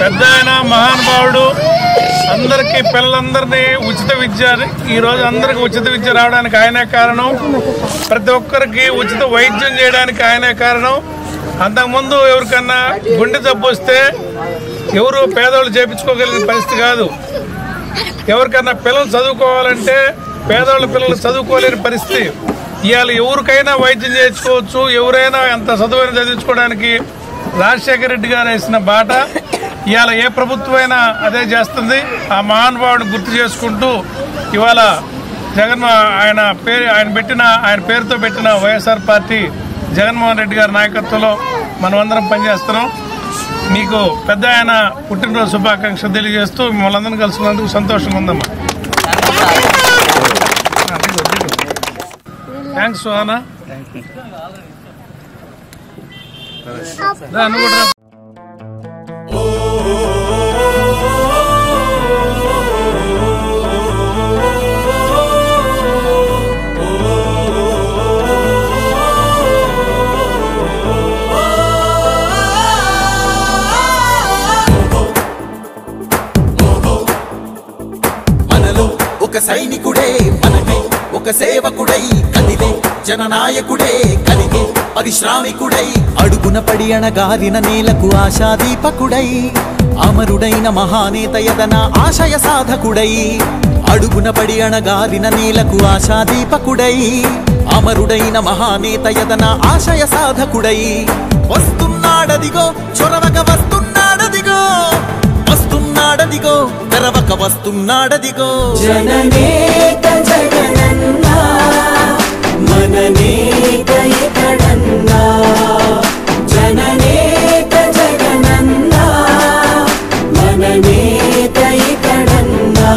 పెద్ద ఆయన మహానుభావుడు. అందరికీ పిల్లలందరినీ ఉచిత విద్య, ఈరోజు అందరికి ఉచిత విద్య రావడానికి ఆయనే కారణం. ప్రతి ఒక్కరికి ఉచిత వైద్యం చేయడానికి ఆయనే కారణం. అంతకుముందు ఎవరికన్నా గుండె జబ్బు వస్తే ఎవరు పేదవాళ్ళు చేయించుకోగలిగిన పరిస్థితి కాదు. ఎవరికన్నా పిల్లలు చదువుకోవాలంటే పేదవాళ్ళ పిల్లలు చదువుకోలేని పరిస్థితి. ఇవాళ ఎవరికైనా వైద్యం చేయించుకోవచ్చు, ఎవరైనా ఎంత చదువైనా చదివించుకోవడానికి రాజశేఖర రెడ్డి గారు వేసిన బాట ఇవాళ ఏ ప్రభుత్వమైనా అదే చేస్తుంది. ఆ మహానుభావుడు గుర్తు చేసుకుంటూ ఇవాళ ఆయన పేరుతో పెట్టిన వైఎస్ఆర్ పార్టీ జగన్మోహన్ రెడ్డి గారి నాయకత్వంలో మనమందరం పనిచేస్తున్నాం. మీకు పెద్ద ఆయన పుట్టినరోజు శుభాకాంక్షలు తెలియజేస్తూ మిమ్మల్ని అందరం కలుసుకున్నందుకు సంతోషంగా ఉందమ్మా. థ్యాంక్స్ సుహానా. ఒక సైనికుడే మనకై, ఒక సేవకుడై కదిలే జననాయకుడే కలిగే పరిశ్రామికుడై, అడుగున పడి అణగారిన నేలకు ఆశాదీపకుడై, అమరుడైన మహానేత యదన ఆశయ సాధకుడై, అడుగున పడి అణగారిన నేలకు ఆశాదీపకుడై, అమరుడైన మహానేత యదన ఆశయ సాధకుడై, వస్తున్నాడదిగో చొరవక వస్తున్నాడదిగో, వస్తున్నాడదిగో తెరవక వస్తున్నాడదిగో, జననేత జగనన్నా మననేత ఇతడన్నా, జననేత జగనన్నా మననేత ఇతడన్నా.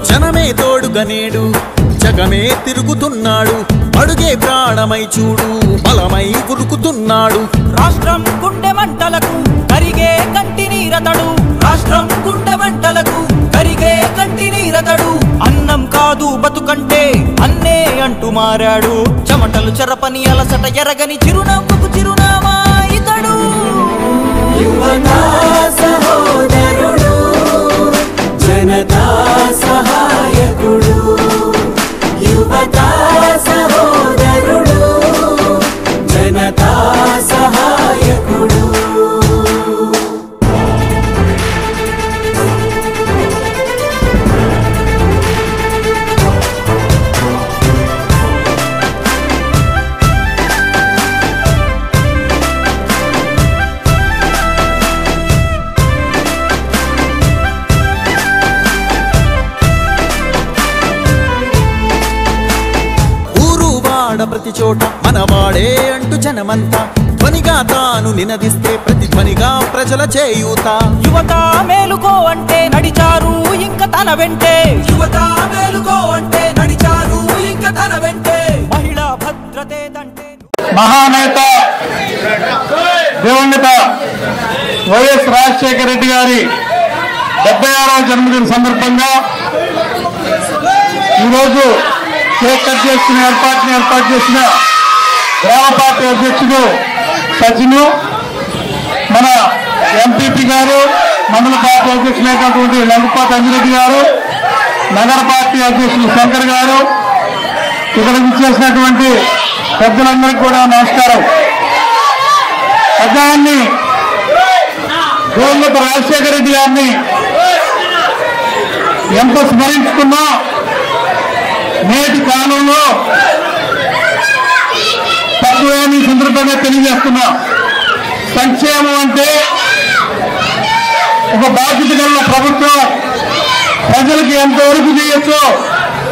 జనమే తోడుగనేడు జగమే తిరుగుతున్నాడు, అడుగే ప్రాణమై చూడు బలమై ఉరుకుతున్నాడు, రాష్ట్రం గుండె మంటలకు కరిగే కంటి నీరతడు, రాష్ట్రం గుండె మంటలకు కరిగే కంటి నీరతడు, అన్నం కాదు బతుకంటే అన్నే అంటూ మారాడు, చెమటలు చెరపని అలసట ఎరగని చిరునవ్వుకు చిరునామా ఇతడు, యువతా సహోదరుడు జనతా సహాయకుడు, యువతా సహోదరుడు జనతా సహాయకుడు. ప్రతి చోట మనవాడే అంటూ జనమంతా ధ్వనిగా తాను నినదిస్తే ప్రతిధ్వనిగా ప్రజల చేయూత, యువత మేలుకో అంటే నడిచారు ఇంక తన వెంటే, యువత మేలుకో అంటే నడిచారు ఇంక తన వెంటే, మహిళా భద్రతే దంటే మహానేత దివంగత వైఎస్ రాజశేఖర రెడ్డి గారి 76వ జన్మదిన సందర్భంగా ఈరోజు కేక్ కట్ చేసుకునే ఏర్పాటు చేసిన గ్రామ పార్టీ అధ్యక్షుడు సచిను, మన ఎంపీపీ గారు, మండల పార్టీ అధ్యక్షులైనటువంటి లంకపాటి అంజిరెడ్డి గారు, నగర పార్టీ అధ్యక్షులు శంకర్ గారు, ఇక్కడ విచ్చేసినటువంటి పెద్దలందరికీ కూడా నమస్కారం. పెద్దాన్ని దివంగత రాజశేఖర రెడ్డి గారిని ఎంత స్మరించుకున్నా నేటి కాలంలో తక్కువేమీ సందర్భంగా తెలియజేస్తున్నా. సంక్షేమం అంటే ఒక బాధ్యత గల ప్రభుత్వం ప్రజలకు ఎంతవరకు చేయొచ్చో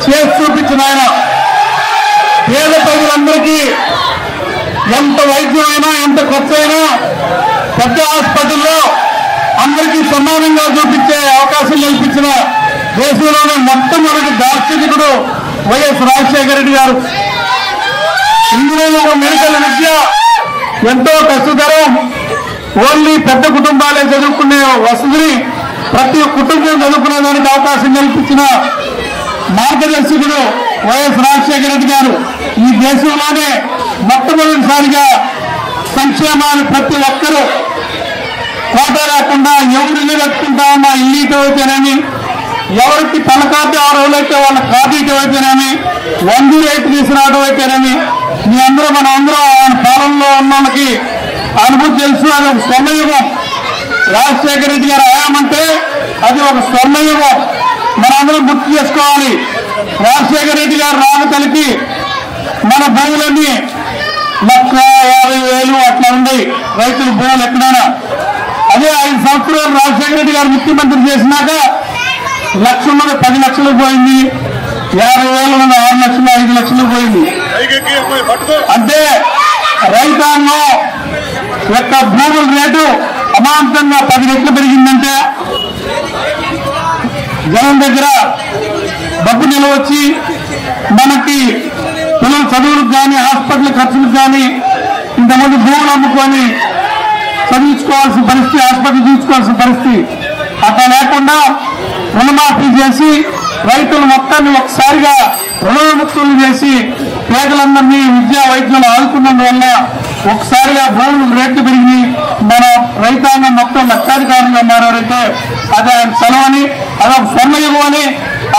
చేసి చూపించిన ఆయన పేద ప్రజలందరికీ ఎంత వైద్యమైనా ఎంత ఖర్చైనా పెద్ద హాస్పిటల్లో అందరికీ సమానంగా చూపించే అవకాశం కల్పించిన దేశంలోనే మొట్టమొదటి దార్శనికుడు వైఎస్ రాజశేఖర రెడ్డి గారు. ఇందులో మెడికల్ విద్య ఎంతో కష్టతరం. ఓన్లీ పెద్ద కుటుంబాలే చదువుకునే వసతిని ప్రతి కుటుంబం చదువుకునేదానికి అవకాశం కల్పించిన మార్గదర్శకుడు వైఎస్ రాజశేఖర రెడ్డి గారు. ఈ దేశంలోనే మొట్టమొదటిసారిగా సంక్షేమాన్ని ప్రతి ఒక్కరూ కోట లేకుండా ఎవరు ఇల్లు కట్టుకుంటా మా ఇల్లు ఇటు అయితేనేమి, ఎవరికి తన కార్డు ఎవరైతే వాళ్ళ కార్డు ఇటు అయితేనేమి, 108 తీసుకురావడం అయితేనేమి, మీ అందరూ మన అందరూ ఆయన పాలనలో ఉన్న వాళ్ళకి అనుభూతి తెలుసు. అది ఒక స్వర్ణయుగం. రాజశేఖర రెడ్డి గారు హయామంటే అది ఒక స్వర్ణయుగం. మనందరం గుర్తు చేసుకోవాలి. రాజశేఖర రెడ్డి గారు రాగతలకి మన భూములన్నీ 1,50,000 అట్లా ఉన్నాయి రైతుల భూములు ఎక్కడైనా. అదే 5 సంవత్సరాలు రాజశేఖర రెడ్డి గారు ముఖ్యమంత్రి చేసినాక 1,00,000 ఉన్నది 10 లక్షలు పోయింది, 50,000 ఉన్నది 6 లక్షలు 5 లక్షలు పోయింది. అంటే రైతాంగం యొక్క భూముల రేటు అమాంతంగా 10 రెట్లు పెరిగిందంటే జనం దగ్గర డబ్బు నిల్వ వచ్చి మనకి పిల్లల చదువులకు కానీ హాస్పిటల్ ఖర్చులకు కానీ ఇంతమంది భూములు అమ్ముకొని చదివించుకోవాల్సిన పరిస్థితి, హాస్పిటల్ చూసుకోవాల్సిన పరిస్థితి. అట్లా లేకుండా రుణమాఫీ చేసి రైతులు మొత్తాన్ని ఒకసారిగా రుణముక్తులు చేసి పేదలందరినీ విద్యా వైద్యులు ఆదుకున్నందువల్ల ఒకసారిగా భూములు రేట్లు పెరిగి మన రైతాంగం మొత్తం లక్షాధికారులుగా మారారంటే అది ఆయన సెలవని, అదొక స్వర్ణయుగం అని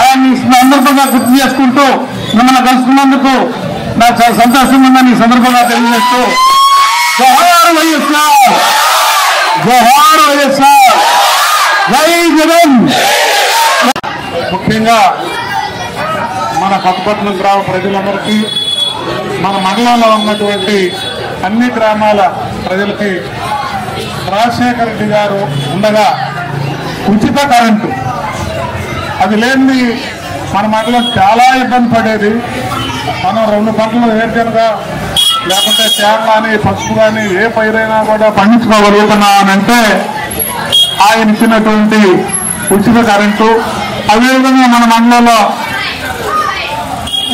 ఆయన్ని సందర్భంగా గుర్తు చేసుకుంటూ మిమ్మల్ని కలుసుకున్నందుకు నాకు చాలా సంతోషంగా ఉందని ఈ సందర్భంగా తెలియజేస్తూ జోహార్ వైఎస్ఆర్, జోహార్ వైఎస్ఆర్, జై జగన్. ముఖ్యంగా మన కొత్తపట్నం గ్రామ ప్రజలందరికీ, మన మండలంలో ఉన్నటువంటి అన్ని గ్రామాల ప్రజలకి రాజశేఖర రెడ్డి గారు ఉండగా ఉచిత కరెంటు అది లేని మన మండలం చాలా ఇబ్బంది పడేది. మనం 2 పంటలు వేరుగా లేకుంటే తేమ కానీ పసుపు కానీ ఏ పైరైనా కూడా పండించుకోగలుగుతున్నామనంటే ఆయన ఇచ్చినటువంటి ఉచిత కరెంటు. అదేవిధంగా మన మండలంలో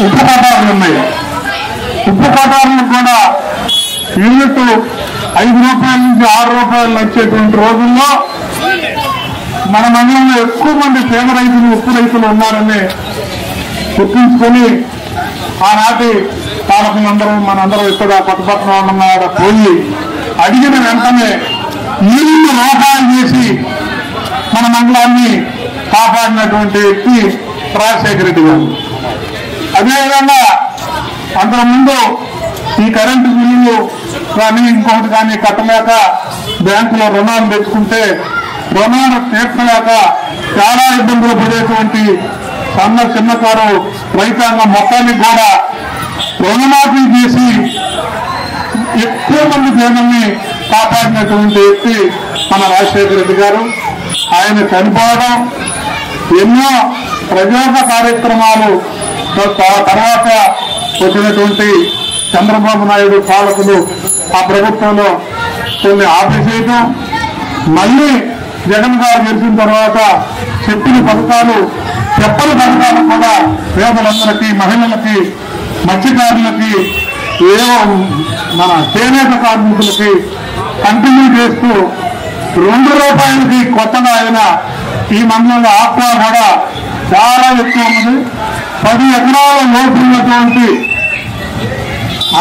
ఉప్పు కటారులు ఉన్నాయి. ఉప్పు కటారులకు కూడా యూనిట్ 5 రూపాయల నుంచి 6 రూపాయలు వచ్చేటువంటి రోజుల్లో మన మండలంలో ఎక్కువ మంది పేద రైతులు, ఉప్పు రైతులు ఉన్నారని గుర్తించుకొని ఆనాటి పాలకులందరూ మనందరూ ఇక్కడ కొత్తపట్నం ఉన్న పోయి అడిగిన వెంటనే నీళ్లు రూపాయలు చేసి మన మండలాన్ని కాపాడినటువంటి వ్యక్తి రాజశేఖర రెడ్డి గారు. అదేవిధంగా అంతకుముందు ఈ కరెంటు బిల్లులు కానీ ఇంకొకటి కానీ కట్టలేక బ్యాంకులో రుణాలు తెచ్చుకుంటే రుణాలు తీర్చలేక చాలా ఇబ్బందులు పడేటువంటి చిన్నకారు రైతాంగం మొత్తానికి కూడా రుణమాఫీ చేసి ఎక్కువ మంది పేదల్ని కాపాడినటువంటి వ్యక్తి మన రాజశేఖర రెడ్డి గారు. ఆయన చనిపోవడం, ఎన్నో ప్రజోప కార్యక్రమాలు తర్వాత వచ్చినటువంటి చంద్రబాబు నాయుడు పాలకులు ఆ ప్రభుత్వంలో కొన్ని ఆపేసేయటం, మళ్ళీ జగన్ గారు గెలిచిన తర్వాత చెప్పని పథకాలు చెప్పని పథకాలు కూడా పేదలందరికీ, మహిళలకి, మత్స్యకారులకి, ఏవో మన చేనేత కార్మికులకి కంటిన్యూ చేస్తూ 2 రూపాయలకి కొత్తగా ఆయన ఈ మండలంలో ఆక్వా కూడా చాలా ఎక్కువ ఉన్నది. 10 ఎకరాల లోపు ఉన్నటువంటి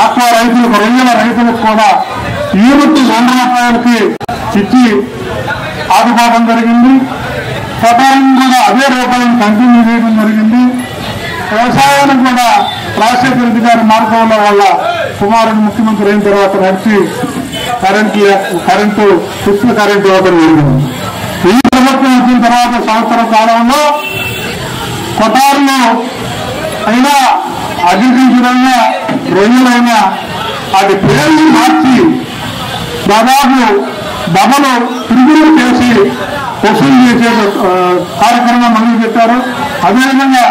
ఆక్వా రైతులకు, రొయ్యల రైతులకు కూడా యూనిట్ 2 రూపాయలకి ఇచ్చి ఆదుకోవడం జరిగింది. కటారం కూడా అదే రూపాయలను కంటిన్యూ చేయడం జరిగింది. వ్యవసాయానికి కూడా రాజశేఖర రెడ్డి గారి మార్గంలో వల్ల కుమారుడు ముఖ్యమంత్రి అయిన తర్వాత నడిచి కరెంటు ఉచిత కరెంటు ఇవ్వడం జరిగింది. ఈ ప్రభుత్వం వచ్చిన తర్వాత సంవత్సర కాలంలో కొటారులో అయినా అగ్రికల్చర్ అయినా రొయ్యలైనా వాటి పేర్లు మార్చి దాదాపు డబ్బలు తిరుగులు చేసి వసూలు చేసే కార్యక్రమం మొదలు పెట్టారు. అదేవిధంగా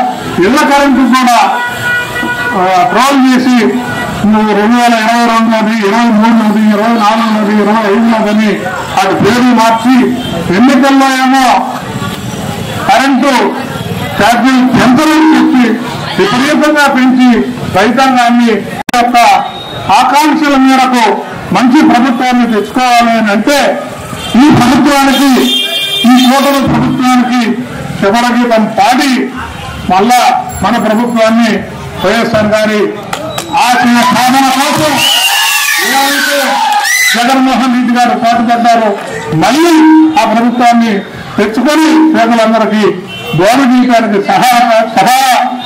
ఇళ్ల కరెంటు కూడా ట్రోల్ చేసి 2022 23 24 25 వాటి పేర్లు మార్చి ఎన్నికల్లో ఏమో కరెంటు ఛార్జీలు పెంచి విపరీతంగా పెంచి రైతాంగాన్ని యొక్క ఆకాంక్షల మేరకు మంచి ప్రభుత్వాన్ని తెచ్చుకోవాలి అని అంటే ఈ ప్రభుత్వానికి, ఈ కూటమి ప్రభుత్వానికి శుభగీతం పాడి మళ్ళా మన ప్రభుత్వాన్ని వైఎస్ఆర్ గారి ఆశయ సాధన కోసం ఏదైతే జగన్మోహన్ రెడ్డి గారు పాటుపడ్డారో మళ్ళీ ఆ ప్రభుత్వాన్ని తెచ్చుకొని పేదలందరికీ బోరు జీవితానికి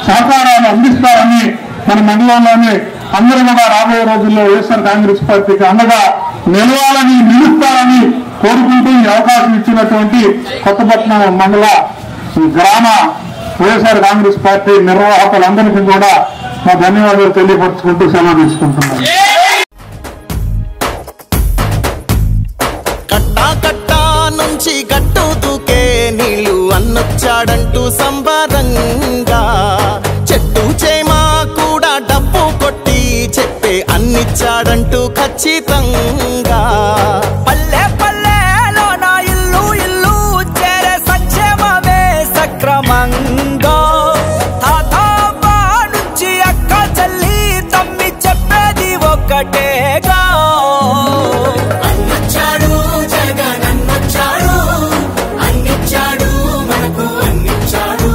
సహకారాలు అందిస్తారని మన మండలంలోనే అందరూ కూడా రాబోయే రోజుల్లో వైఎస్ఆర్ కాంగ్రెస్ పార్టీకి అండగా నిలవాలని, నిలుస్తారని కోరుకుంటూ ఈ అవకాశం ఇచ్చినటువంటి కొత్తపట్నం మండల గ్రామ వైఎస్ఆర్ కాంగ్రెస్ పార్టీ నిర్వాహకులందరికీ కూడా మా ధన్యవాదాలు తెలియపరుచుకుంటూ సెలవు తీసుకుంటున్నాను. కట్టా నుంచి గట్టు దూకే నీళ్లు అన్నొచ్చాడంటూ సంబరంగా, చెట్టు చేమా కూడా డబ్బు కొట్టి చెప్పే అన్నిచ్చాడంటూ ఖచ్చితంగా, పల్లె పల్లెలో నా ఇల్లు ఇల్లు చేరే సంక్షేమమే సక్రమంగా, తాతవ్వ నుంచి అక్క చెల్లి తమ్మి చెప్పేది ఒక్కటేగా, అన్నొచ్చాడు జగన్ అన్నొచ్చాడు, అన్నిచ్చాడు మనకు అన్నిచ్చాడు.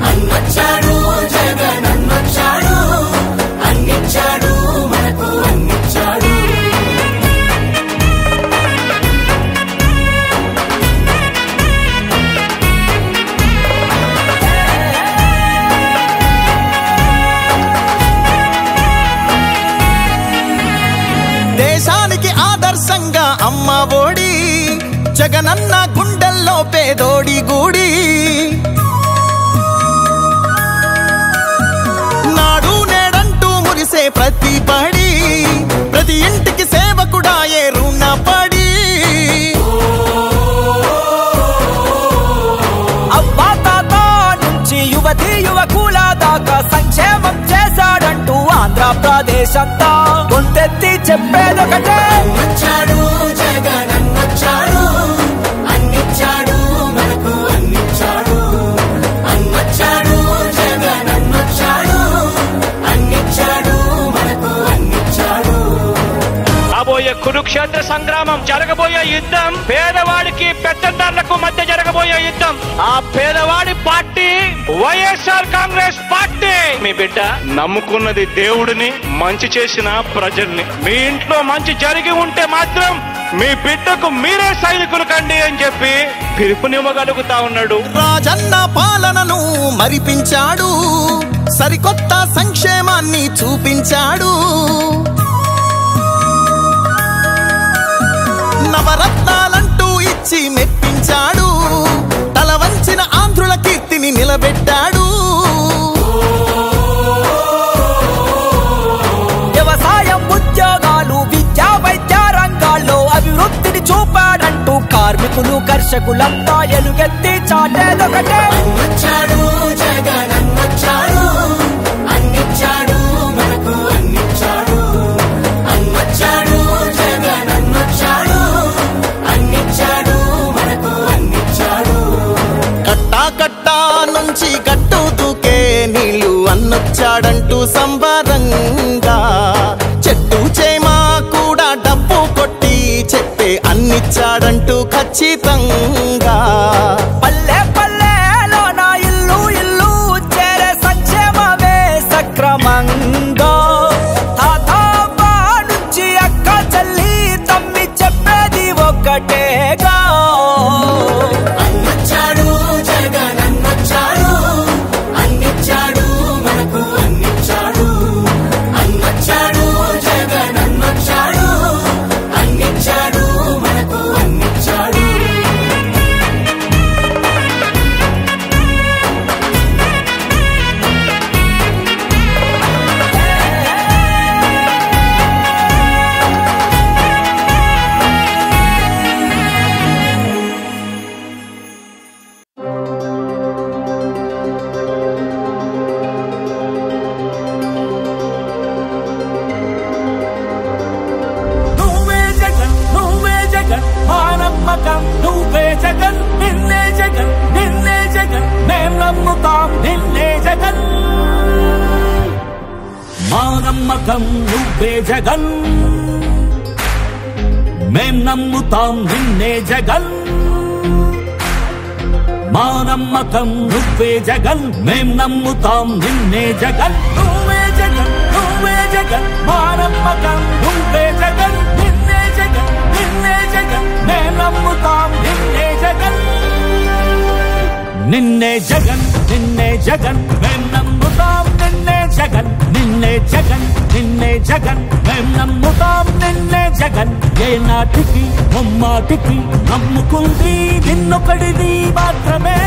అన్నొచ్చాడు జగన్ అన్నొచ్చాడు, అన్నిచ్చాడు మనకు అన్నిచ్చాడు. దేశానికి ఆదర్శంగా అమ్మ ఒడి, జగనన్న గుండెల్లో పేదోడి గుడి, నాడు నేడంటూ మురిసే ప్రతి పడి, ప్రతి ఇంటికి సేవకుడాయే రుణపడి, అవ్వా తాత నుంచి యువతి యువకుల దాకా సంక్షేమం చేశాడంటూ ఆంధ్రప్రదేశ్ అంతా గొంతెత్తి చెప్పేదొకటే, అన్నొచ్చాడు జగన్ అన్నొచ్చాడు, అన్నిచ్చాడు మనకు అన్నిచ్చాడు. అన్నొచ్చాడు జగన్ అన్నొచ్చాడు, అన్నిచ్చాడు మనకు అన్నిచ్చాడు. రాబోయే కురుక్షేత్ర సంగ్రామం, జరగబోయే యుద్ధం పేదవాడికి పెత్తందారులకు మధ్య జరగబోయే యుద్ధం. ఆ పేదవాడి పార్టీ వైఎస్ఆర్ కాంగ్రెస్ పార్టీ. మీ బిడ్డ నమ్ముకున్నది దేవుడిని, మంచి చేసిన ప్రజల్ని. మీ ఇంట్లో మంచి జరిగి ఉంటే మాత్రం మీ బిడ్డకు మీరే సైనికులు కండి అని చెప్పి పిలుపునివ్వగలుగుతా ఉన్నాడు. రాజన్న పాలనను మరిపించాడు, సరికొత్త సంక్షేమాన్ని చూపించాడు, నవరత్నాలంటూ ఇచ్చి మెప్పించాడు, తల వంచిన ఆంధ్రుల కీర్తిని నిలబెట్టాడు, వ్యవసాయం ఉద్యోగాలు విద్యా వైద్య రంగాల్లో అభివృద్ధిని చూపాడంటూ కార్మికులు కర్షకులంతా ఎలుగెత్తి చాటేదొకటే, అన్నొచ్చాడు జగన్ అన్నొచ్చాడు, అన్నిచ్చాడు మనకు అన్నిచ్చాడు. అన్నొచ్చాడు జగన్ అన్నొచ్చాడు, అన్నిచ్చాడు మనకు అన్నిచ్చాడు. కట్టా నుంచి గట్టు దూకే నీళ్లు అన్నొచ్చాడంటూ సంబరంగా, చెట్టు చేమా కూడా డబ్బు కొట్టి చెప్పే అన్నిచ్చాడంటూ ఖచ్చితంగా, పల్లె పల్లెలో నా ఇల్లు ఇల్లు చేరే సంక్షేమమే సక్రమంగా, తాతవ్వ నుంచి అక్క చెల్లి తమ్మి చెప్పేది ఒక్కటేగా, అన్నొచ్చాడు జగన్ అన్నొచ్చాడు, అన్నిచ్చాడు మనకు అన్నిచ్చాడు. అన్నొచ్చాడు జగన్ అన్నొచ్చాడు, అన్నిచ్చాడు మనకు అన్నిచ్చాడు. నమ్మకం నువ్వే జగన్ మేం నమ్ముతాం నిన్నే జగన్ మా నమ్మకం నువ్వే జగన్ మేం నమ్ముతాం నిన్నే జగన్ నువ్వే జగన్ నువ్వే జగన్ మా నమ్మకం నువ్వే జగన్ నిన్నే జగన్ నిన్నే జగన్ మేం నమ్ముతాం నిన్నే జగన్ నిన్నే జగన్ నిన్నే జగన్ మేం నమ్ముతాం నిన్నే జగన్ నిన్నే జగన్ నిన్నే జగన్ మేం నమ్ముతాం నిన్నే జగన్ ఏ నాటికి ముమ్మాటికి నమ్ముకుంది నిన్నొకడిది మాత్రమే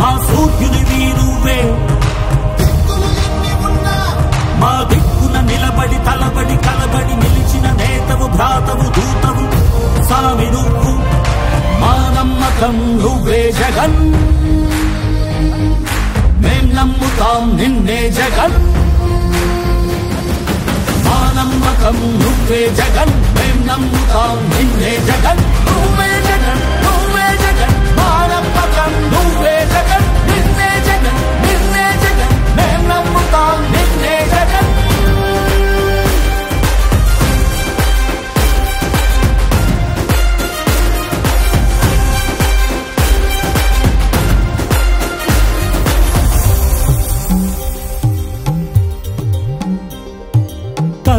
మా సూర్యునివి నువ్వే మా దిక్కున నిలబడి తలబడి కలబడి నిలిచిన నేతవు భ్రాతవు దూతవు సామి నువ్వు మా నమ్మకం నువ్వే జగన్ మేం నమ్ముతాం నిన్నే జగన్ మా నమ్మకం నువ్వే జగన్ మేం నమ్ముతాం నిన్నే జగన్ నువ్వే జగన్ నువ్వే జగన్ మా నమ్మకం నువ్వే జగన్ నిన్నే జగన్ నిన్నే జగన్ మేం నమ్ముతాం నిన్నే జగన్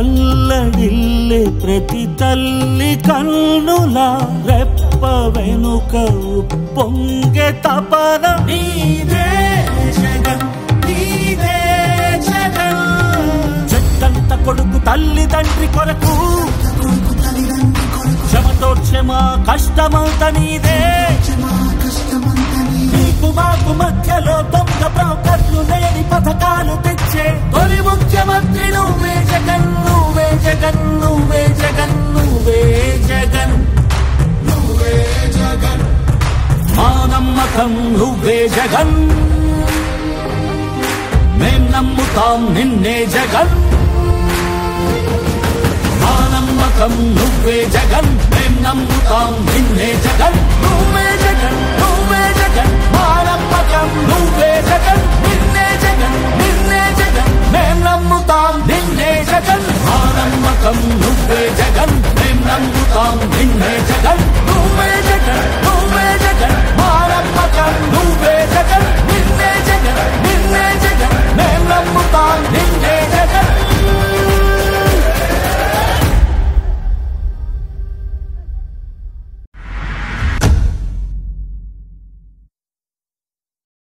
తల్లడిల్లే ప్రతి తల్లి కన్నుల రెప్ప వెనుక పొంగే తపన నీదే జగన్ నీదే జగన్ చెట్టంత కొడుకు తల్లి తండ్రి కొరకు క్షమతో క్షమ కష్టమంత నీదే నీకు మాకు మధ్యలో దొంగ బ్రోకర్లు లేని పథకాలు తెచ్చే తొలి ముఖ్యమంత్రి నువ్వే జగన్ నువ్వే జగన్ నువ్వే జగన్ నువ్వే జగన్ నువ్వే జగన్ మా నమ్మకం నువ్వే జగన్ మేం నమ్ముతాం నిన్నే జగన్ మా నమ్మకం నువ్వే జగన్ మేం నమ్ముతాం నిన్నే జగన్